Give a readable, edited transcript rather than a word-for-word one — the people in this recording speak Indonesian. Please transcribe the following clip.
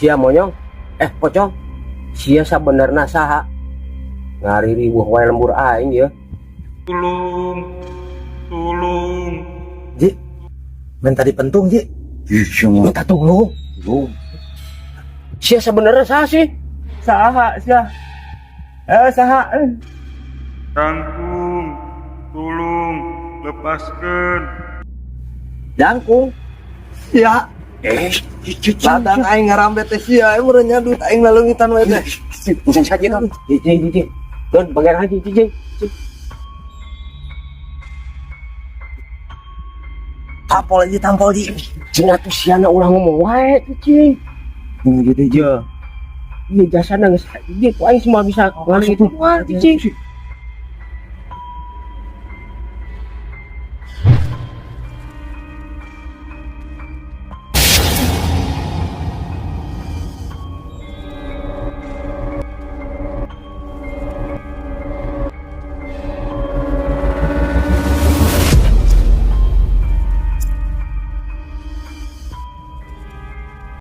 Sia monyong, pocong, sia sabenerna saha ngari riweuh wae lembur aing ya. Tulung. Ji, minta dipentung Ji. Minta tolong. Sia sabenerna saha sih? Saha sia? Saha? Tanggung, tulung, lepaskan. Jangkung. Sia. Ladang aing ngarambe teh sia, meureun nyadut aing lalungitan we teh. Pusing saja kan. Jijik. Don bagian lagi jijik. Tampol Ji. Cenah tuh siana ulah ngomong wae cing. Gitu aja. Iya jasana geus jijik, aing semua bisa ngalih itu wae cing.